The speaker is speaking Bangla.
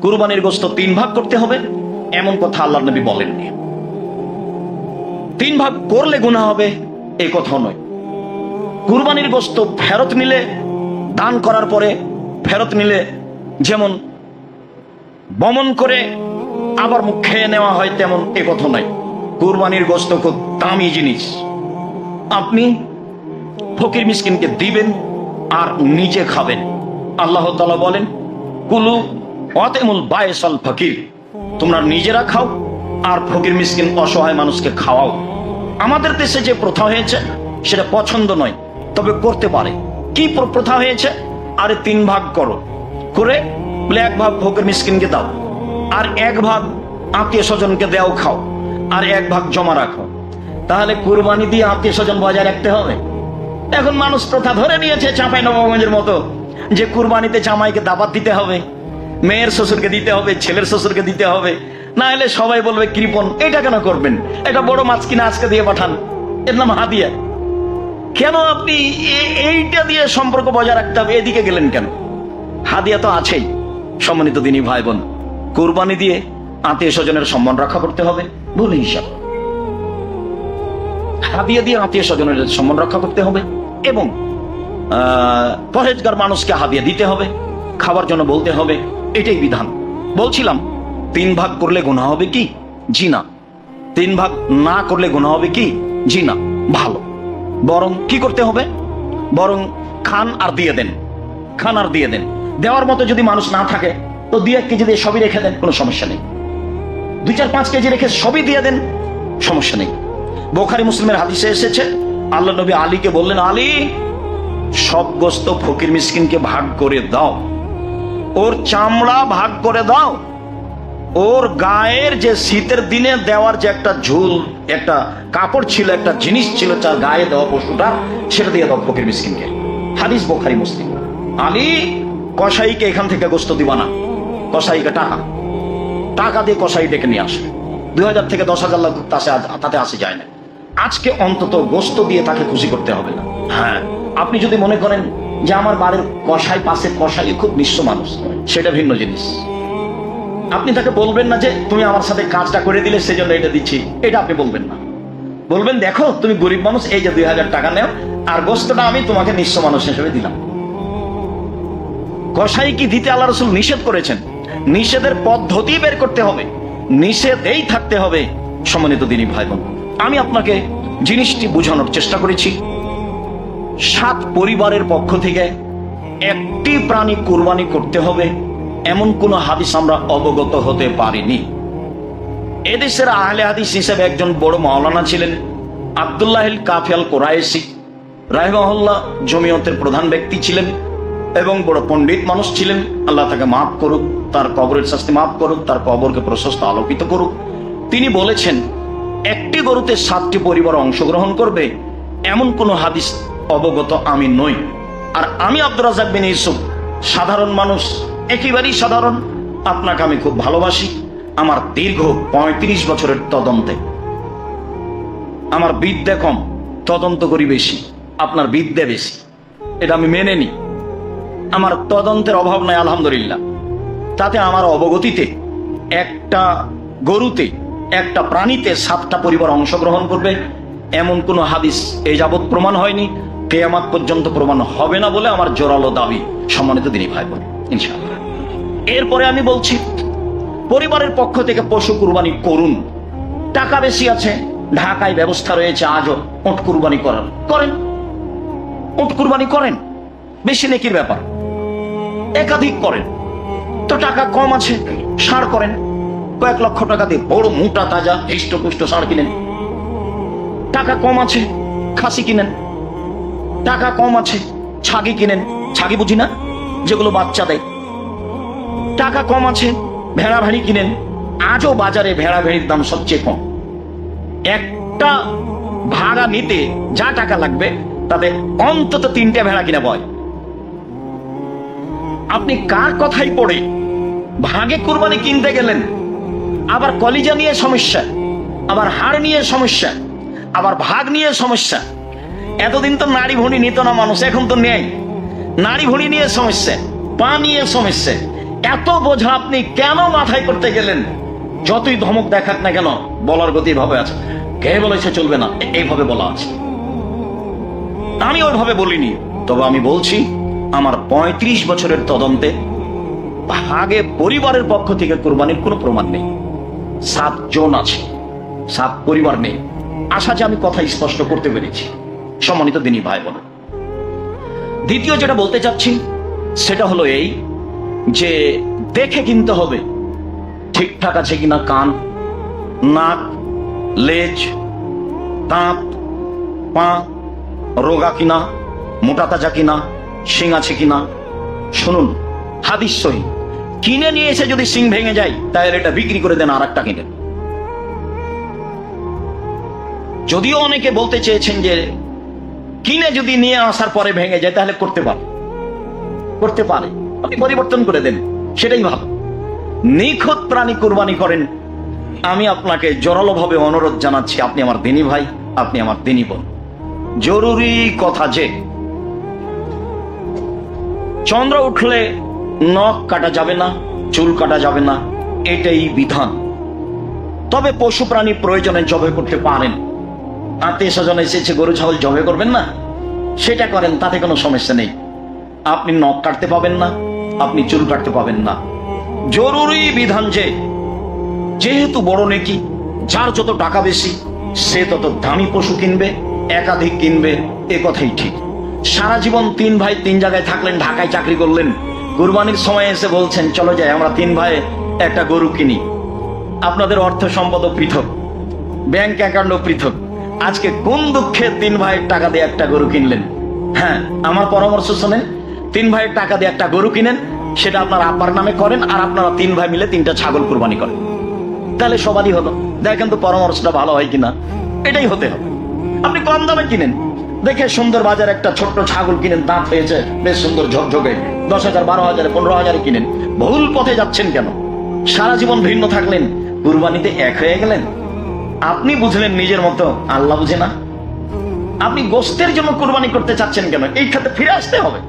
কুরবানির গোশত 3 ভাগ করতে হবে এমন কথা আল্লাহর নবী বলেননি। 3 ভাগ করলে গুনাহ হবে এই কথা নয়। কুরবানির গোশত ফেরত নিলে, দান করার পরে ফেরত নিলে যেমন বমন করে আবার মুখ খেয়ে নেওয়া হয় তেমন এ কথা নয়। কুরবানির গোশত খুব দামি জিনিস। আপনি ফকির মিসকিনকে দিবেন আর নিজে খাবেন। আল্লাহ তাআলা বলেন, কুলু ওয়াতিমুল বাইসাল ফকির, তোমরা নিজেরা খাও আর ফকির মিসকিন অসহায় মানুষকে খাওয়াও। আমাদের দেশে যে প্রথা হয়েছে সেটা পছন্দ নয়, তবে করতে পারে। কি প্রথা হয়েছে? আরে 3 ভাগ করো, করে বলে 1 ভাগ ফকির মিসকিনকে দাও, আর 1 ভাগ আত্মীয় স্বজনকে দেও খাও, আর 1 ভাগ জমা রাখো। তাহলে কুরবানি দিয়ে আত্মীয় স্বজন বজায় রাখতে হবে। এখন মানুষ প্রথা ধরে নিয়েছে চাঁপাইনবাবগঞ্জের মতো, যে কুরবানিতে জামাইকে দাওয়াত দিতে হবে, মেয়ের শ্বশুরকে দিতে হবে, ছেলের শ্বশুরকে দিতে হবে, না হলে সবাই বলবে কৃপণ। এটা কেন করবেন? এটা বড় মাছ কিনা আজকে দিয়ে পাঠান, এর নাম হাদিয়া। কেন আপনি এইটা দিয়ে সম্পর্ক বজায় রাখতে হবে? এদিকে গেলেন কেন? হাদিয়া তো আছেই। সম্মানিত দিনী ভাই বোন, কুরবানি দিয়ে আত্মীয় স্বজনের সম্মান রক্ষা করতে হবে, ভুল হিসাব। হাদিয়া দিয়ে আত্মীয় স্বজনের সম্মান রক্ষা করতে হবে এবং পরহেজগার মানুষকে হাদিয়া দিতে হবে, খাবার জন্য বলতে হবে, এটাই বিধান। বলছিলাম 3 ভাগ করলে গুনাহ হবে কি? জি না। 3 ভাগ না করলে গুনাহ হবে কি? জি না। ভালো। বরং কি করতে হবে? বরং খান আর দিয়ে দেন, খান আর দিয়ে দেন। দেওয়ার মতো যদি মানুষ না থাকে তো 2-1 কেজি দিয়ে সবই রেখে দেন, কোনো সমস্যা নেই। 2-4-5 কেজি রেখে সবই দিয়ে দেন, সমস্যা নেই। বুখারী মুসলিমের হাদিসে এসেছে, আল্লাহ নবী আলীকে বললেন, আলী সব গোশত ফকির মিসকিনকে ভাগ করে দাও, ওর চামড়া ভাগ করে দাও, ওর গায়ের যে শীতের দিনে দেওয়ার যে একটা ঝুল, একটা কাপড় ছিল, একটা জিনিস ছিল যার গায়ে দেওয়া পশুটা, সেটা দিয়ে দাও ফকির মিসকিনকে। হাদিস বুখারী মুসলিম। আলী কসাইকে এখান থেকে গোশত দিবা না, কসাইকে টাকা দিয়ে কসাই ডেকে নিয়ে আসবে। 2000 থেকে 10,000 লোক তাতে আসে যায় না। আজকে অন্তত গোশত দিয়ে তাকে খুশি করতে হবে না। হ্যাঁ, আপনি যদি মনে করেন যে আমার বাড়ির কসাই, পাশের কসাই খুব নিঃস্ব মানুষ, সেটা ভিন্ন জিনিস। আপনি তাকে বলবেন না যে তুমি আমার সাথে কাজটা করে দিলে সেজন্য এটা দিচ্ছি, এটা আপনি বলবেন না। বলবেন, দেখো তুমি গরিব মানুষ, এই যে 2000 টাকা নেও, আর গোশতটা আমি তোমাকে নিঃস্ব মানুষ হিসেবে দিলাম। কসাই কি দিতে আল্লাহ রাসূল নিষেধ করেছেন? নিষেধের পদ্ধতি বের করতে হবে, নিষেধেই থাকতে হবে। সম্মানিত দিনী ভাই বোন, আমি আপনাকে জিনিসটি বোঝানোর চেষ্টা করেছি। 7 পরিবারের পক্ষ থেকে একটি প্রাণী কুরবানি করতে হবে এমন কোন হাদিস আমরা অবগত হতে পারিনি। এদেশের আহলে হাদিস হিসেবে একজন বড় মাওলানা ছিলেন, আব্দুল্লাহ কাফি আল কুরাইশি রাহিমাহুল্লাহ, জমিয়তের প্রধান ব্যক্তি ছিলেন এবং বড় পণ্ডিত মানুষ ছিলেন। আল্লাহ তাকে মাফ করুক, তার কবরের শাস্তি মাফ করুক, তার কবরকে প্রশস্ত আলোকিত করুক। তিনি বলেছেন, একটি গরুতে 7টি পরিবার অংশগ্রহণ করবে এমন কোন হাদিস অবগত আমি নই। আর আমি আব্দুর রাজ্জাক বিন ইউসুফ, সাধারণ মানুষ, একেবারেই সাধারণ। আপনাকে আমি খুব ভালোবাসি। আমার দীর্ঘ 35 বছরের তদন্তে আমার বিদ্যা কম, তদন্ত করি বেশি, আপনার বিদ্যা বেশি, এটা আমি মেনে নিই। আমার তদন্তের অভাব নাই আলহামদুলিল্লাহ। তাতে আমার অবগতিতে একটা গরুতে, একটা প্রাণীতে 7টা পরিবার অংশগ্রহণ করবে এমন কোন হাদিস এই যাবৎ প্রমাণ হয়নি, কিয়ামত পর্যন্ত প্রমাণ হবে না বলে আমার জোরালো দাবি। সম্মানিত দিনী ভাই বোন, ইনশাআল্লাহ। এরপরে আমি বলছি, পরিবারের পক্ষ থেকে পশু কুরবানি করুন। টাকা বেশি আছে, ঢাকায় ব্যবস্থা রয়েছে আজও উট কুরবানি করেন, উট কুরবানি করেন, বেশি নেকির ব্যাপার। একাধিক করেন। তো টাকা কম আছে, ষাঁড় করেন, কয়েক লক্ষ টাকা দিয়ে বড় মোটা তাজা হৃষ্টপুষ্ট ষাঁড় কিনেন। টাকা কম আছে, খাসি কিনেন। টাকা কম আছে, ছাগি কিনেন। ছাগি বুঝি না, যেগুলো বাচ্চা দেয়। টাকা কম আছে, ভেড়া ভেড়ি কিনেন। আজও বাজারে ভেড়া ভেড়ির দাম সবচেয়ে কম। একটা ভাড়া নিতে যা টাকা লাগবে তাতে অন্তত 3টে ভেড়া কিনা বয়। আপনি কার কথাই পড়ে ভাগে কুরবানি কিনতে গেলেন? আবার কলিজা নিয়ে সমস্যা, আবার হাড় নিয়ে সমস্যা, আবার ভাগ নিয়ে সমস্যা। এতদিন তো নাড়ি ভুঁড়ি নিত না মানুষ, এখন তো নেই। নাড়ি ভুঁড়ি নিয়ে সমস্যা, পা নিয়ে সমস্যা, এত বোঝা আপনি কেন মাথায় করতে গেলেন? যতই ধমক দেখাক না কেন, বলার গতি ভাবে আছে। কে বলেছে চলবে না? এইভাবে বলা আছে। আমি ওইভাবে বলিনি, তবে আমি বলছি আমার 35 বছরের তদন্তে ভাগে পরিবারের পক্ষ থেকে কোরবানির কোনো প্রমাণ নেই। 7 জন আছে, 7 পরিবার নেই। আশা যে আমি কথা স্পষ্ট করতে পেরেছি। সম্মানিত দিনী ভাই বোন, দ্বিতীয় যেটা বলতে চাচ্ছি সেটা হলো এই যে দেখে কিনতে হবে ঠিকঠাক আছে কিনা কান, নাক, লেজ, দাঁত, পা রোগা কিনা, মোটা তাজা কিনা, শিং আছে কিনা। শুনুন, হাদিস সহিহ, কিনে নিয়ে এসে যদি শিং ভেঙে যায় তাহলে এটা বিক্রি করে দেন, আর একটা কিনেন। যদিও অনেকে বলতে চেয়েছেন যে কিনে যদি নিয়ে আসার পরে ভেঙে যায় তাহলে করতে পারে, আপনি পরিবর্তন করে দেন, সেটাই ভালো। নিখুঁত প্রাণী কুরবানি করেন। আমি আপনাকে জোরালো ভাবে অনুরোধ জানাচ্ছি, আপনি আমার দিনী ভাই, আপনি আমার দিনী বোন, জরুরি কথা যে চন্দ্র উঠলে নখ কাটা যাবে না, চুল কাটা যাবে না, এটাই বিধান। তবে পশু প্রাণী প্রয়োজনে জবে করতে পারেন। আত্মীয় স্বজন এসেছে, গরু ছাগল জবে করবেন না, সেটা করেন, তাতে কোনো সমস্যা নেই। আপনি নখ কাটতে পাবেন না, আপনি চুল কাটতে পাবেন না। জরুরি বিধান যে যেহেতু বড় নেকি, যার যত টাকা বেশি সে তত দামি পশু কিনবে, একাধিক কিনবে, এ কথাই ঠিক। সারা জীবন 3 ভাই 3 জায়গায় থাকলেন, ঢাকায় চাকরি করলেন, কুরবানির সময় এসে বলছেন চলো যাই আমরা 3 ভাই একটা গরু কিনি। আপনাদের অর্থ সম্পদ পৃথক, ব্যাংক অ্যাকাউন্টও পৃথক। আজকে কোন দুঃখে 3 ভাইয়ের টাকা দিয়ে একটা গরু কিনলেন? হ্যাঁ, আমার পরামর্শ শোনেন, 3 ভাইয়ের টাকা দিয়ে একটা গরু কিনেন, সেটা আপনার আব্বার নামে করেন, আর আপনারা 3 ভাই মিলে 3টা ছাগল কুরবানি করেন, তাহলে সবারই হলো। দেখেন তো পরামর্শটা ভালো হয় কিনা, এটাই হতে হবে। আপনি কম দামে কিনেন, দেখে সুন্দর বাজার একটা ছোট্ট ছাগল কিনেন, দাঁত হয়েছে বেশ সুন্দর ঝকঝকে, 10,000, 12,000, 15,000 কিনেন। ভুল পথে যাচ্ছেন কেন? সারা জীবন ভিন্ন থাকলেন, কুরবানিতে এক হয়ে গেলেন। আপনি বুঝলেন নিজের মতো, আল্লাহ বুঝে না। আপনি গোস্তের জন্য কুরবানি করতে চাচ্ছেন কেন? এই খাতে ফিরে আসতে হবে।